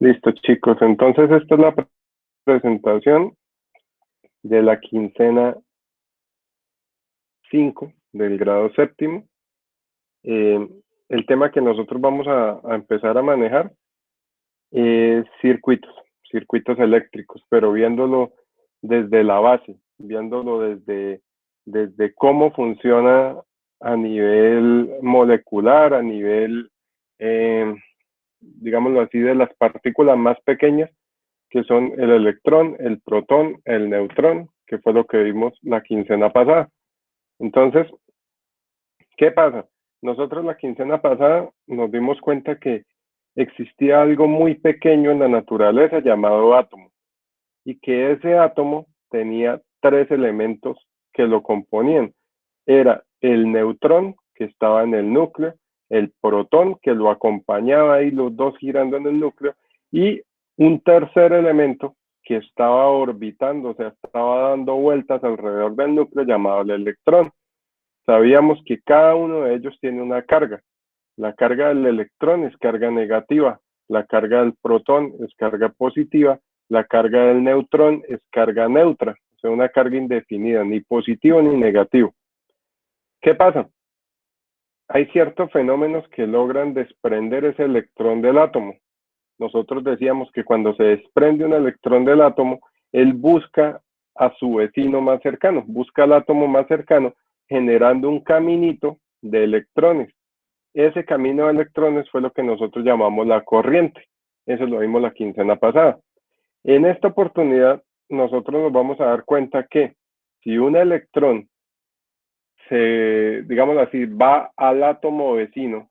Listo, chicos. Entonces, esta es la presentación de la quincena 5 del grado séptimo. El tema que nosotros vamos a empezar a manejar es circuitos eléctricos, pero viéndolo desde la base, viéndolo desde cómo funciona a nivel molecular, a nivel, digámoslo así, de las partículas más pequeñas, que son el electrón, el protón, el neutrón, que fue lo que vimos la quincena pasada. Entonces, ¿qué pasa? Nosotros la quincena pasada nos dimos cuenta que existía algo muy pequeño en la naturaleza llamado átomo, y que ese átomo tenía tres elementos que lo componían. Era el neutrón, que estaba en el núcleo, el protón, que lo acompañaba ahí, los dos girando en el núcleo, y un tercer elemento que estaba orbitando, o sea, estaba dando vueltas alrededor del núcleo, llamado el electrón. Sabíamos que cada uno de ellos tiene una carga. La carga del electrón es carga negativa, la carga del protón es carga positiva, la carga del neutrón es carga neutra, o sea, una carga indefinida, ni positivo ni negativo. ¿Qué pasa? Hay ciertos fenómenos que logran desprender ese electrón del átomo. Nosotros decíamos que cuando se desprende un electrón del átomo, él busca a su vecino más cercano, busca al átomo más cercano, generando un caminito de electrones. Ese camino de electrones fue lo que nosotros llamamos la corriente. Eso lo vimos la quincena pasada. En esta oportunidad, nosotros nos vamos a dar cuenta que si un electrón digamos así, va al átomo vecino,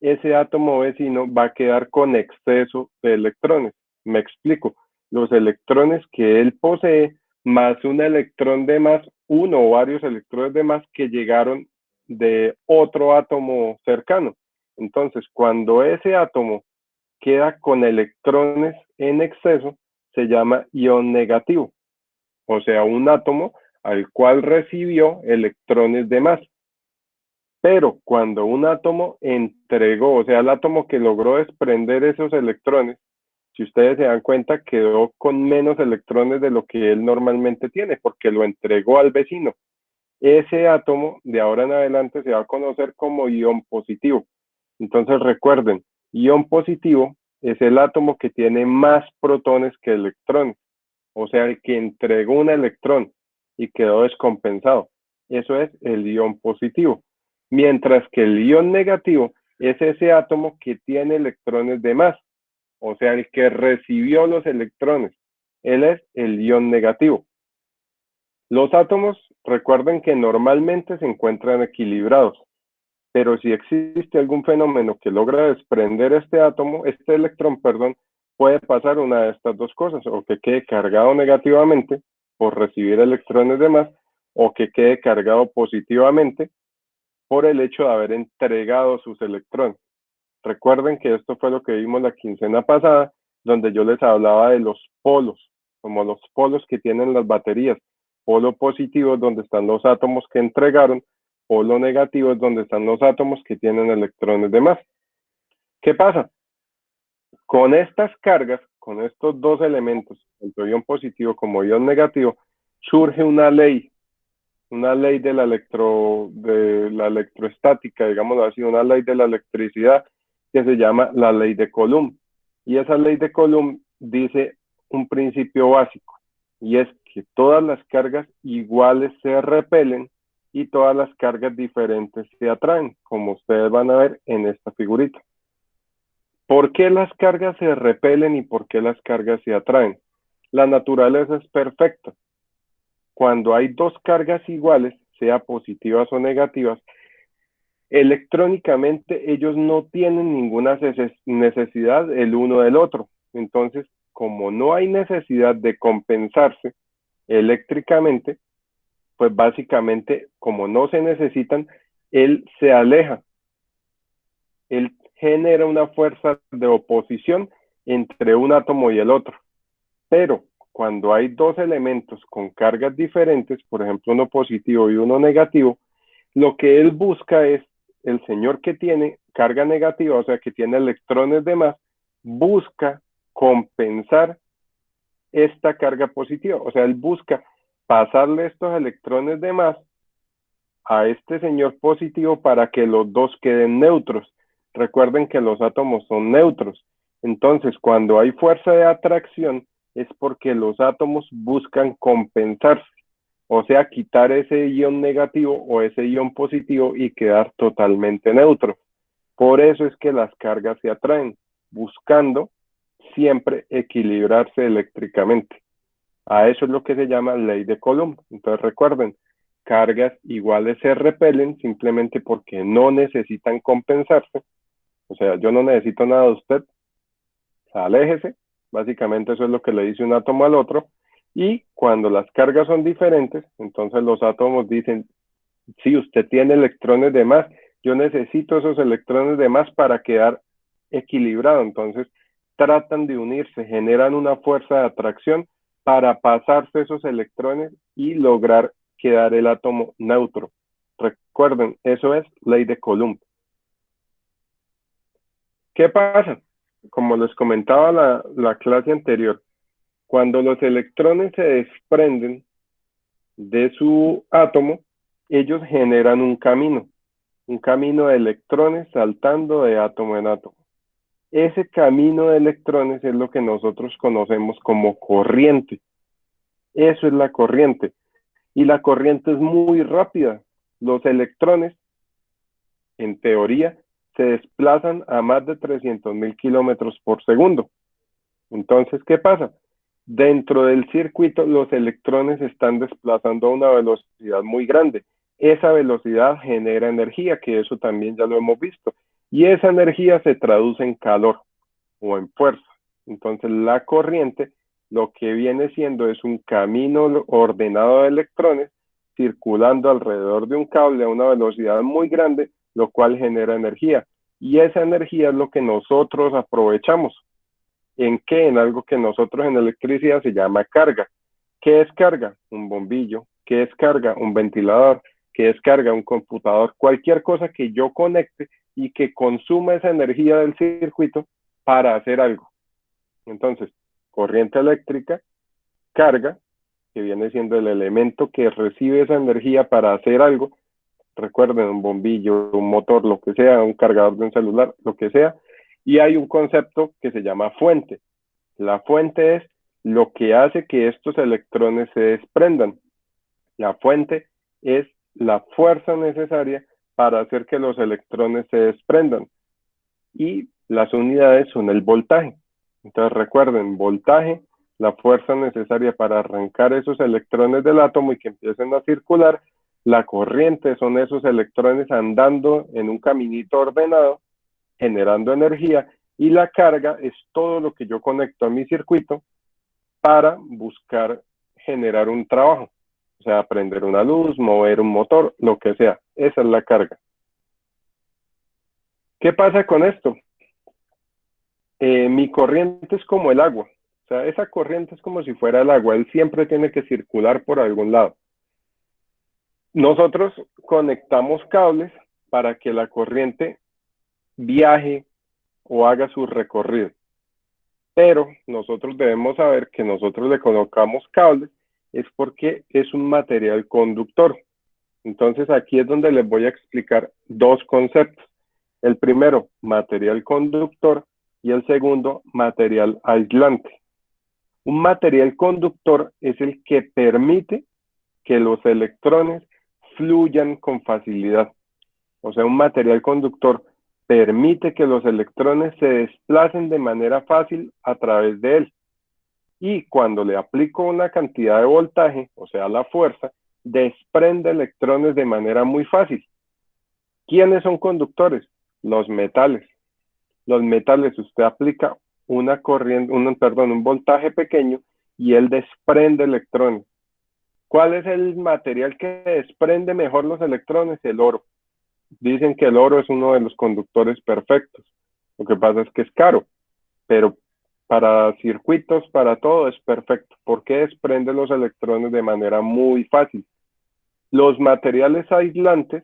ese átomo vecino va a quedar con exceso de electrones. Me explico. Los electrones que él posee, más un electrón de más, uno o varios electrones de más que llegaron de otro átomo cercano. Entonces, cuando ese átomo queda con electrones en exceso, se llama ion negativo. O sea, un átomo al cual recibió electrones de más. Pero cuando un átomo entregó, o sea, el átomo que logró desprender esos electrones, si ustedes se dan cuenta, quedó con menos electrones de lo que él normalmente tiene, porque lo entregó al vecino. Ese átomo de ahora en adelante se va a conocer como ion positivo. Entonces recuerden, ion positivo es el átomo que tiene más protones que electrones, o sea, el que entregó un electrón y quedó descompensado. Eso es el ion positivo. Mientras que el ion negativo es ese átomo que tiene electrones de más, o sea, el que recibió los electrones. Él es el ion negativo. Los átomos, recuerden que normalmente se encuentran equilibrados, pero si existe algún fenómeno que logra desprender este electrón, perdón, puede pasar una de estas dos cosas, o que quede cargado negativamente por recibir electrones de más, o que quede cargado positivamente por el hecho de haber entregado sus electrones. Recuerden que esto fue lo que vimos la quincena pasada, donde yo les hablaba de los polos, como los polos que tienen las baterías. Polo positivo es donde están los átomos que entregaron, polo negativo es donde están los átomos que tienen electrones de más. ¿Qué pasa? Con estas cargas, con estos dos elementos, tanto ion positivo como ion negativo, surge una ley de la electroestática, digámoslo así, una ley de la electricidad que se llama la ley de Coulomb. Y esa ley de Coulomb dice un principio básico, y es que todas las cargas iguales se repelen y todas las cargas diferentes se atraen, como ustedes van a ver en esta figurita. ¿Por qué las cargas se repelen y por qué las cargas se atraen? La naturaleza es perfecta. Cuando hay dos cargas iguales, sea positivas o negativas, electrónicamente ellos no tienen ninguna necesidad el uno del otro. Entonces, como no hay necesidad de compensarse eléctricamente, pues básicamente, como no se necesitan, él se aleja. Él genera una fuerza de oposición entre un átomo y el otro. Pero cuando hay dos elementos con cargas diferentes, por ejemplo, uno positivo y uno negativo, lo que él busca es el señor que tiene carga negativa, o sea, que tiene electrones de más, busca compensar esta carga positiva. O sea, él busca pasarle estos electrones de más a este señor positivo para que los dos queden neutros. Recuerden que los átomos son neutros. Entonces, cuando hay fuerza de atracción, es porque los átomos buscan compensarse, o sea, quitar ese ion negativo o ese ion positivo y quedar totalmente neutro. Por eso es que las cargas se atraen, buscando siempre equilibrarse eléctricamente. A eso es lo que se llama ley de Coulomb. Entonces recuerden, cargas iguales se repelen simplemente porque no necesitan compensarse. O sea, yo no necesito nada de usted, aléjese. Básicamente eso es lo que le dice un átomo al otro. Y cuando las cargas son diferentes, entonces los átomos dicen, si usted tiene electrones de más, yo necesito esos electrones de más para quedar equilibrado. Entonces tratan de unirse, generan una fuerza de atracción para pasarse esos electrones y lograr quedar el átomo neutro. Recuerden, eso es ley de Coulomb. ¿Qué pasa? Como les comentaba la clase anterior, cuando los electrones se desprenden de su átomo, ellos generan un camino de electrones saltando de átomo en átomo. Ese camino de electrones es lo que nosotros conocemos como corriente. Eso es la corriente. Y la corriente es muy rápida. Los electrones, en teoría, se desplazan a más de 300.000 kilómetros por segundo. Entonces, ¿qué pasa? Dentro del circuito, los electrones se están desplazando a una velocidad muy grande. Esa velocidad genera energía, que eso también ya lo hemos visto. Y esa energía se traduce en calor o en fuerza. Entonces, la corriente lo que viene siendo es un camino ordenado de electrones circulando alrededor de un cable a una velocidad muy grande, lo cual genera energía. Y esa energía es lo que nosotros aprovechamos. ¿En qué? En algo que nosotros en electricidad se llama carga. ¿Qué es carga? Un bombillo. ¿Qué es carga? Un ventilador. ¿Qué es carga? Un computador. Cualquier cosa que yo conecte y que consuma esa energía del circuito para hacer algo. Entonces, corriente eléctrica, carga, que viene siendo el elemento que recibe esa energía para hacer algo. Recuerden, un bombillo, un motor, lo que sea, un cargador de un celular, lo que sea. Y hay un concepto que se llama fuente. La fuente es lo que hace que estos electrones se desprendan. La fuente es la fuerza necesaria para hacer que los electrones se desprendan. Y las unidades son el voltaje. Entonces recuerden, voltaje, la fuerza necesaria para arrancar esos electrones del átomo y que empiecen a circular. La corriente son esos electrones andando en un caminito ordenado, generando energía. Y la carga es todo lo que yo conecto a mi circuito para buscar generar un trabajo. O sea, prender una luz, mover un motor, lo que sea. Esa es la carga. ¿Qué pasa con esto? Mi corriente es como el agua. O sea, esa corriente es como si fuera el agua. Él siempre tiene que circular por algún lado. Nosotros conectamos cables para que la corriente viaje o haga su recorrido. Pero nosotros debemos saber que nosotros le colocamos cables es porque es un material conductor. Entonces aquí es donde les voy a explicar dos conceptos. El primero, material conductor, y el segundo, material aislante. Un material conductor es el que permite que los electrones fluyan con facilidad. O sea, un material conductor permite que los electrones se desplacen de manera fácil a través de él. Y cuando le aplico una cantidad de voltaje, o sea, la fuerza, desprende electrones de manera muy fácil. ¿Quiénes son conductores? Los metales. Los metales, usted aplica una corriente, un voltaje pequeño y él desprende electrones. ¿Cuál es el material que desprende mejor los electrones? El oro. Dicen que el oro es uno de los conductores perfectos. Lo que pasa es que es caro, pero para circuitos, para todo es perfecto, porque desprende los electrones de manera muy fácil. Los materiales aislantes,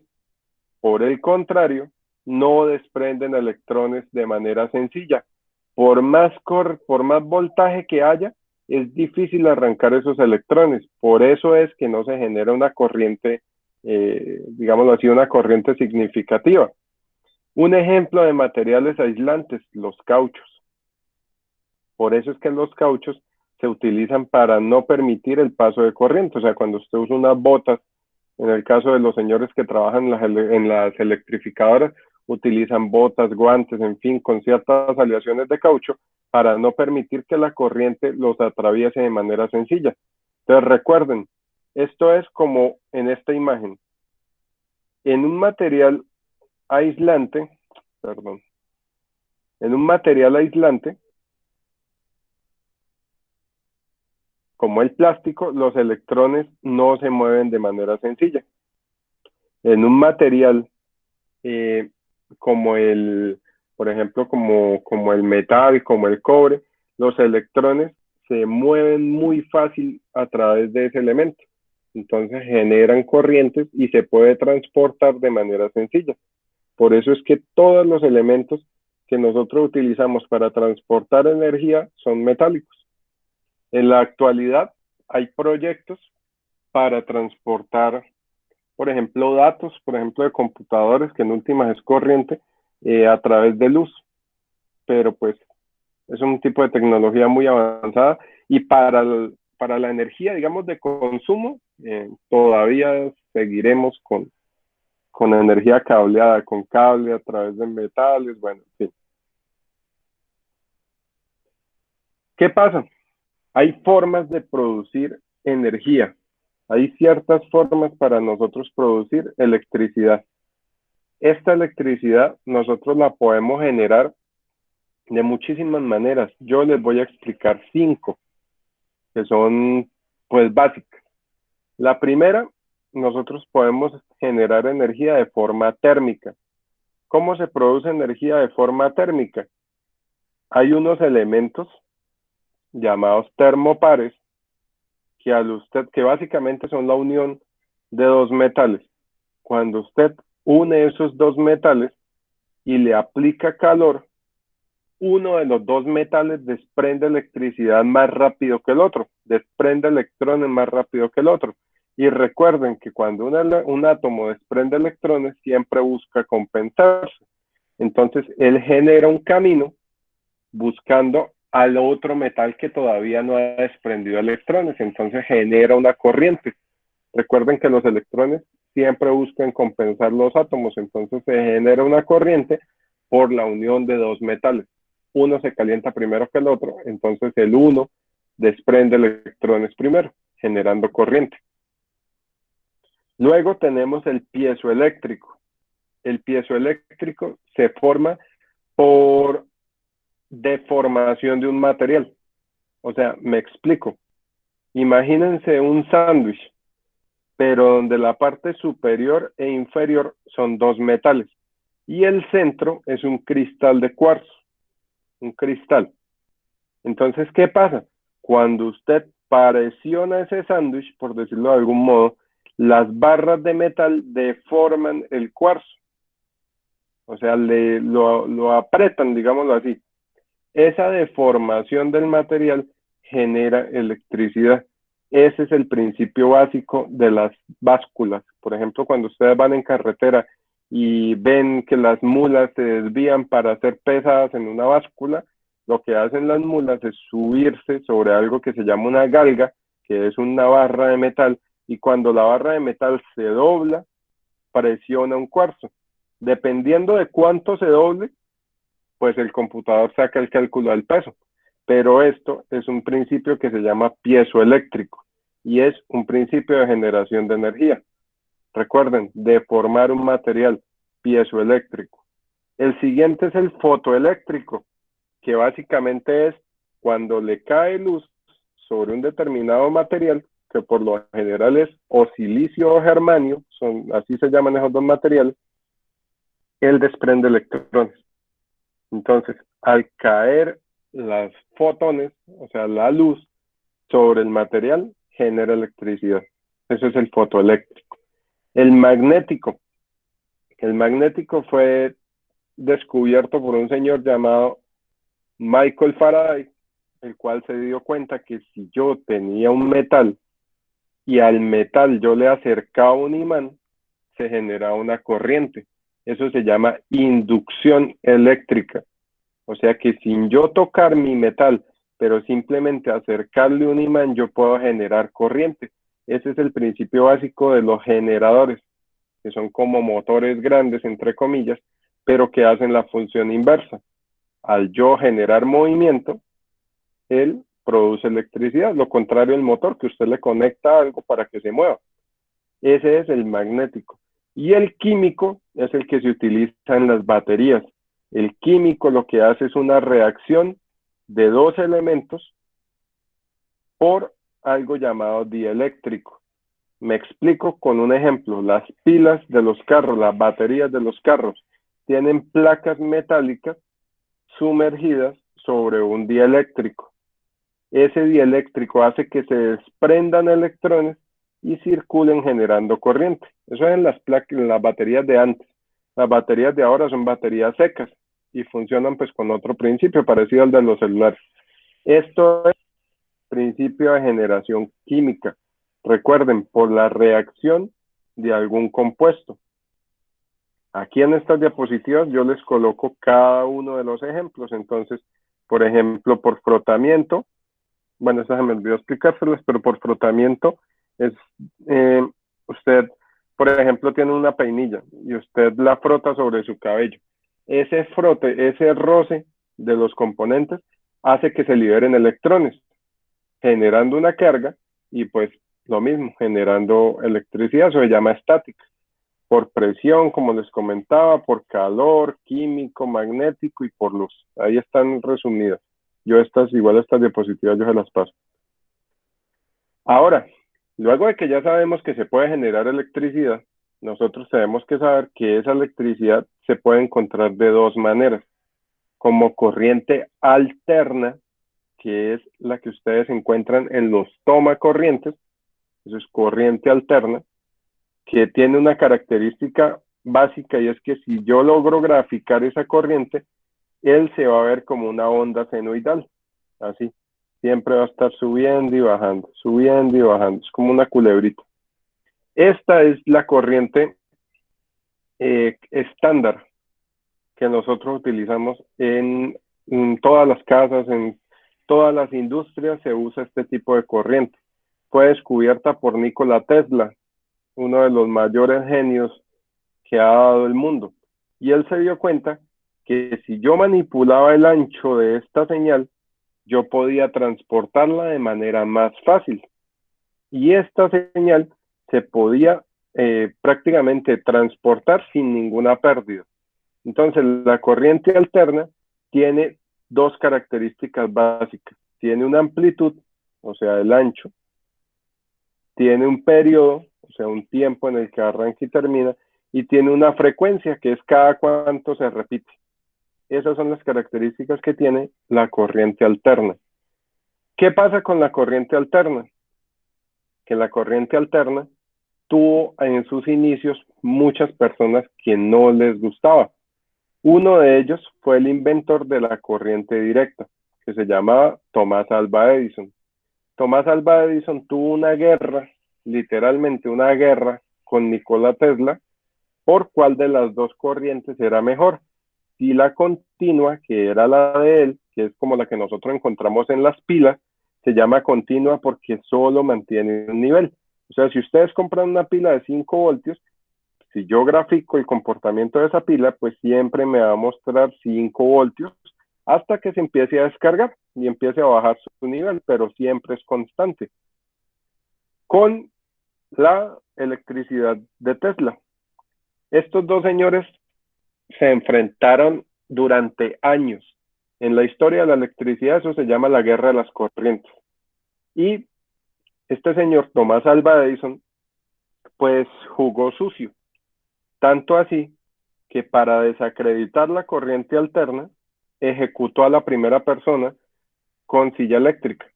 por el contrario, no desprenden electrones de manera sencilla. por más voltaje que haya, es difícil arrancar esos electrones. Por eso es que no se genera una corriente, digámoslo así, una corriente significativa. Un ejemplo de materiales aislantes, los cauchos. Por eso es que los cauchos se utilizan para no permitir el paso de corriente. O sea, cuando usted usa unas botas, en el caso de los señores que trabajan en las electrificadoras, utilizan botas, guantes, en fin, con ciertas aleaciones de caucho para no permitir que la corriente los atraviese de manera sencilla. Entonces recuerden, esto es como en esta imagen. En un material aislante, perdón, en un material aislante, como el plástico, los electrones no se mueven de manera sencilla. En un material como el, por ejemplo, como el metal, como el cobre, los electrones se mueven muy fácil a través de ese elemento. Entonces generan corrientes y se puede transportar de manera sencilla. Por eso es que todos los elementos que nosotros utilizamos para transportar energía son metálicos. En la actualidad hay proyectos para transportar, por ejemplo, datos, por ejemplo, de computadores, que en últimas es corriente, a través de luz. Pero pues es un tipo de tecnología muy avanzada y para la energía, digamos, de consumo, todavía seguiremos con energía cableada, con cable a través de metales, bueno, en fin. ¿Qué pasa? Hay formas de producir energía. Hay ciertas formas para nosotros producir electricidad. Esta electricidad nosotros la podemos generar de muchísimas maneras. Yo les voy a explicar 5 que son pues básicas. La primera, nosotros podemos generar energía de forma térmica. ¿Cómo se produce energía de forma térmica? Hay unos elementos llamados termopares que básicamente son la unión de dos metales. Cuando usted une esos dos metales y le aplica calor, uno de los dos metales desprende electricidad más rápido que el otro, desprende electrones más rápido que el otro. Y recuerden que cuando un átomo desprende electrones, siempre busca compensarse. Entonces, él genera un camino buscando al otro metal que todavía no ha desprendido electrones. Entonces, genera una corriente. Recuerden que los electrones siempre buscan compensar los átomos. Entonces, se genera una corriente por la unión de dos metales. Uno se calienta primero que el otro, entonces el uno desprende electrones primero, generando corriente. Luego tenemos el piezoeléctrico. El piezoeléctrico se forma por deformación de un material. O sea, me explico. Imagínense un sándwich, pero donde la parte superior e inferior son dos metales y el centro es un cristal de cuarzo, un cristal. Entonces, ¿qué pasa? Cuando usted presiona ese sándwich, por decirlo de algún modo, las barras de metal deforman el cuarzo. O sea, lo apretan, digámoslo así. Esa deformación del material genera electricidad. Ese es el principio básico de las básculas. Por ejemplo, cuando ustedes van en carretera y ven que las mulas se desvían para ser pesadas en una báscula, lo que hacen las mulas es subirse sobre algo que se llama una galga, que es una barra de metal, y cuando la barra de metal se dobla, presiona un cuarzo. Dependiendo de cuánto se doble, pues el computador saca el cálculo del peso. Pero esto es un principio que se llama piezoeléctrico y es un principio de generación de energía. Recuerden, deformar un material piezoeléctrico. El siguiente es el fotoeléctrico, que básicamente es cuando le cae luz sobre un determinado material, que por lo general es o silicio o germanio, así se llaman esos dos materiales, él desprende electrones. Entonces, al caer los fotones, o sea, la luz sobre el material, genera electricidad. Eso es el fotoeléctrico. El magnético. El magnético fue descubierto por un señor llamado Michael Faraday, el cual se dio cuenta que si yo tenía un metal y al metal yo le acercaba un imán, se generaba una corriente. Eso se llama inducción eléctrica. O sea que sin yo tocar mi metal, pero simplemente acercarle un imán, yo puedo generar corriente. Ese es el principio básico de los generadores, que son como motores grandes, entre comillas, pero que hacen la función inversa. Al yo generar movimiento, él produce electricidad, lo contrario del motor, que usted le conecta algo para que se mueva. Ese es el magnético. Y el químico es el que se utiliza en las baterías. El químico lo que hace es una reacción de dos elementos por algo llamado dieléctrico. Me explico con un ejemplo. Las pilas de los carros, las baterías de los carros, tienen placas metálicas sumergidas sobre un dieléctrico. Ese dieléctrico hace que se desprendan electrones y circulen generando corriente. Eso es en las baterías de antes. Las baterías de ahora son baterías secas y funcionan pues con otro principio parecido al de los celulares. Esto es principio de generación química. Recuerden, por la reacción de algún compuesto. Aquí en estas diapositivas yo les coloco cada uno de los ejemplos. Entonces, por ejemplo, por frotamiento, bueno, eso se me olvidó explicárselas, pero por frotamiento es, usted, por ejemplo, tiene una peinilla y usted la frota sobre su cabello. Ese frote, ese roce de los componentes hace que se liberen electrones, generando una carga y pues lo mismo, generando electricidad, eso se llama estática. Por presión, como les comentaba, por calor, químico, magnético y por luz. Ahí están resumidas. Yo igual estas diapositivas yo se las paso. Ahora, luego de que ya sabemos que se puede generar electricidad, nosotros tenemos que saber que esa electricidad se puede encontrar de dos maneras, como corriente alterna, que es la que ustedes encuentran en los tomacorrientes, eso es corriente alterna, que tiene una característica básica y es que si yo logro graficar esa corriente, él se va a ver como una onda senoidal, así. Siempre va a estar subiendo y bajando, subiendo y bajando. Es como una culebrita. Esta es la corriente estándar que nosotros utilizamos en todas las casas, en todas las industrias se usa este tipo de corriente. Fue descubierta por Nikola Tesla, uno de los mayores genios que ha dado el mundo. Y él se dio cuenta que si yo manipulaba el ancho de esta señal, yo podía transportarla de manera más fácil. Y esta señal se podía prácticamente transportar sin ninguna pérdida. Entonces, la corriente alterna tiene dos características básicas. Tiene una amplitud, o sea, el ancho. Tiene un periodo, o sea, un tiempo en el que arranca y termina. Y tiene una frecuencia, que es cada cuánto se repite. Esas son las características que tiene la corriente alterna. ¿Qué pasa con la corriente alterna? Que la corriente alterna tuvo en sus inicios muchas personas que no les gustaba. Uno de ellos fue el inventor de la corriente directa, que se llamaba Thomas Alva Edison. Thomas Alva Edison tuvo una guerra, literalmente una guerra, con Nikola Tesla, por cuál de las dos corrientes era mejor. Si la continua, que era la de él, que es como la que nosotros encontramos en las pilas, se llama continua porque solo mantiene un nivel. O sea, si ustedes compran una pila de 5 voltios, si yo grafico el comportamiento de esa pila, pues siempre me va a mostrar 5 voltios hasta que se empiece a descargar y empiece a bajar su nivel, pero siempre es constante. Con la electricidad de Tesla, estos dos señores se enfrentaron durante años. En la historia de la electricidad eso se llama la guerra de las corrientes. Y este señor Thomas Alva Edison pues jugó sucio. Tanto así que para desacreditar la corriente alterna ejecutó a la primera persona con silla eléctrica,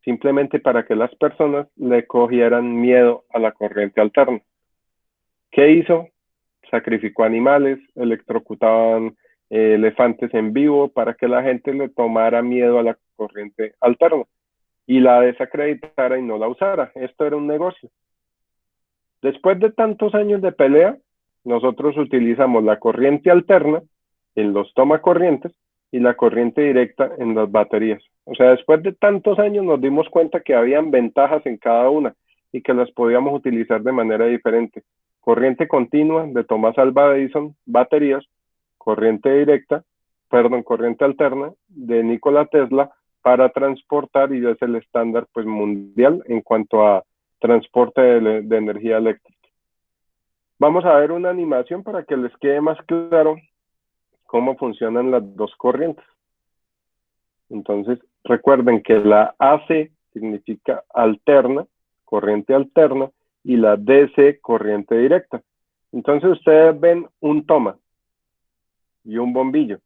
simplemente para que las personas le cogieran miedo a la corriente alterna. ¿Qué hizo? Sacrificó animales, electrocutaban elefantes en vivo para que la gente le tomara miedo a la corriente alterna y la desacreditara y no la usara. Esto era un negocio. Después de tantos años de pelea, nosotros utilizamos la corriente alterna en los tomacorrientes y la corriente directa en las baterías. O sea, después de tantos años nos dimos cuenta que habían ventajas en cada una y que las podíamos utilizar de manera diferente. Corriente continua de Thomas Alva Edison, baterías, corriente directa, perdón, corriente alterna de Nikola Tesla para transportar, y es el estándar pues mundial en cuanto a transporte de energía eléctrica. Vamos a ver una animación para que les quede más claro cómo funcionan las dos corrientes. Entonces, recuerden que la AC significa alterna, corriente alterna, y la DC, corriente directa. Entonces, ustedes ven un toma y un bombillo.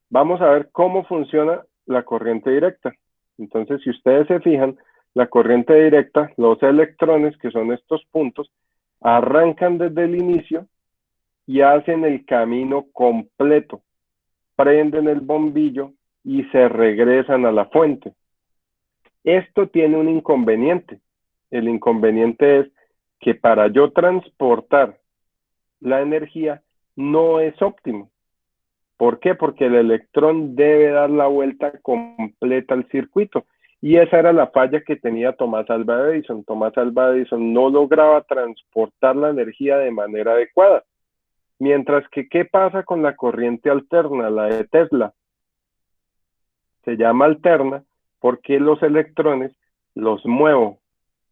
Vamos a ver cómo funciona la corriente directa. Entonces, si ustedes se fijan, la corriente directa, los electrones, que son estos puntos, arrancan desde el inicio y hacen el camino completo. Prenden el bombillo y se regresan a la fuente. Esto tiene un inconveniente. El inconveniente es que para yo transportar la energía no es óptimo. ¿Por qué? Porque el electrón debe dar la vuelta completa al circuito. Y esa era la falla que tenía Thomas Alva Edison. Thomas Alva Edison no lograba transportar la energía de manera adecuada. Mientras que, ¿qué pasa con la corriente alterna, la de Tesla? Se llama alterna porque los electrones los muevo,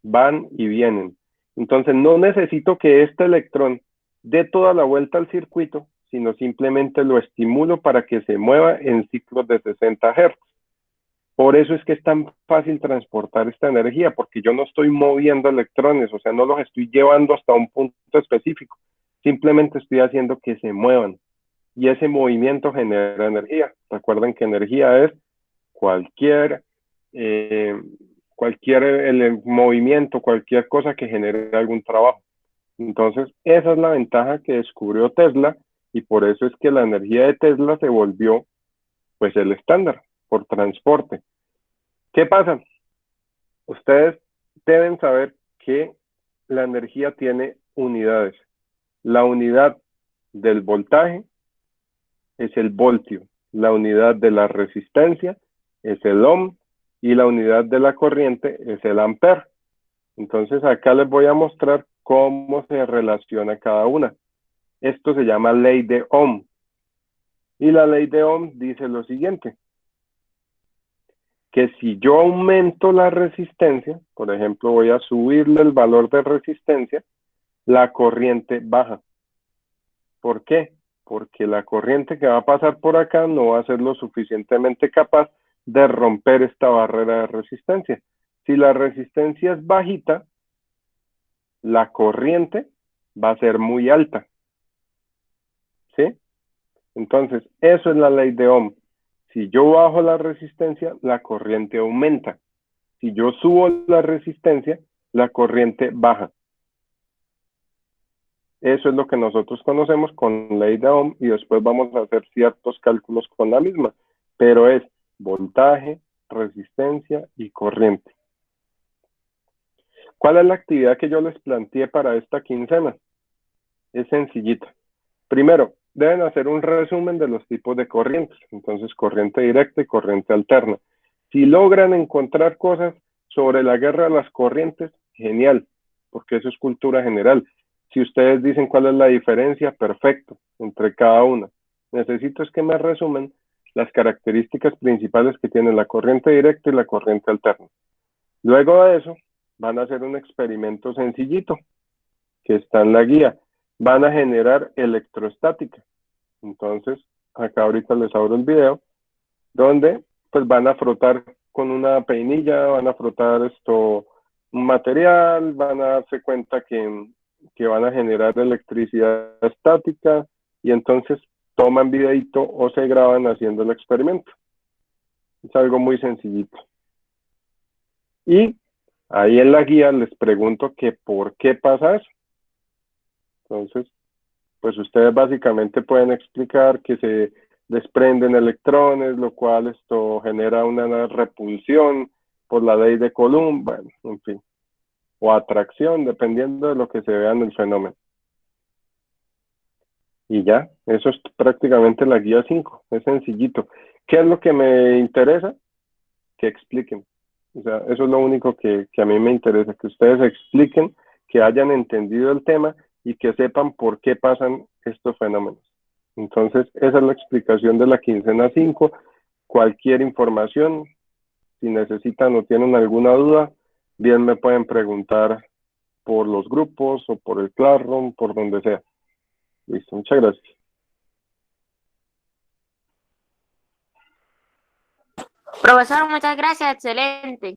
van y vienen. Entonces no necesito que este electrón dé toda la vuelta al circuito, sino simplemente lo estimulo para que se mueva en ciclos de 60 Hz. Por eso es que es tan fácil transportar esta energía, porque yo no estoy moviendo electrones, o sea, no los estoy llevando hasta un punto específico, simplemente estoy haciendo que se muevan. Y ese movimiento genera energía. Recuerden que energía es cualquier movimiento, cualquier cosa que genere algún trabajo. Entonces, esa es la ventaja que descubrió Tesla y por eso es que la energía de Tesla se volvió pues el estándar por transporte. ¿Qué pasa? Ustedes deben saber que la energía tiene unidades. La unidad del voltaje es el voltio, la unidad de la resistencia es el ohm y la unidad de la corriente es el ampere. Entonces acá les voy a mostrar cómo se relaciona cada una. Esto se llama ley de Ohm. Y la ley de Ohm dice lo siguiente, que si yo aumento la resistencia, por ejemplo, voy a subirle el valor de resistencia, la corriente baja. ¿Por qué? Porque la corriente que va a pasar por acá no va a ser lo suficientemente capaz de romper esta barrera de resistencia. Si la resistencia es bajita, la corriente va a ser muy alta. ¿Sí? Entonces, eso es la ley de Ohm. Si yo bajo la resistencia, la corriente aumenta. Si yo subo la resistencia, la corriente baja. Eso es lo que nosotros conocemos con ley de Ohm y después vamos a hacer ciertos cálculos con la misma, pero es voltaje, resistencia y corriente. ¿Cuál es la actividad que yo les planteé para esta quincena? Es sencillita. Primero, deben hacer un resumen de los tipos de corrientes, entonces corriente directa y corriente alterna. Si logran encontrar cosas sobre la guerra de las corrientes, genial, porque eso es cultura general. Si ustedes dicen cuál es la diferencia, perfecto, entre cada una. Necesito es que me resumen las características principales que tiene la corriente directa y la corriente alterna. Luego de eso, van a hacer un experimento sencillito, que está en la guía. Van a generar electrostática. Entonces, acá ahorita les abro el video, donde pues van a frotar con una peinilla, van a frotar un material, van a darse cuenta que van a generar electricidad estática y entonces toman videito o se graban haciendo el experimento. Es algo muy sencillito. Y ahí en la guía les pregunto que por qué pasa eso. Entonces, pues ustedes básicamente pueden explicar que se desprenden electrones, lo cual esto genera una repulsión por la ley de Coulomb, bueno, en fin, o atracción, dependiendo de lo que se vea en el fenómeno. Y ya, eso es prácticamente la guía 5, es sencillito. ¿Qué es lo que me interesa? Que expliquen. O sea, eso es lo único que a mí me interesa, que ustedes expliquen, que hayan entendido el tema y que sepan por qué pasan estos fenómenos. Entonces, esa es la explicación de la quincena 5. Cualquier información, si necesitan o tienen alguna duda, bien me pueden preguntar por los grupos o por el Classroom, por donde sea. Listo, muchas gracias. Profesor, muchas gracias, excelente.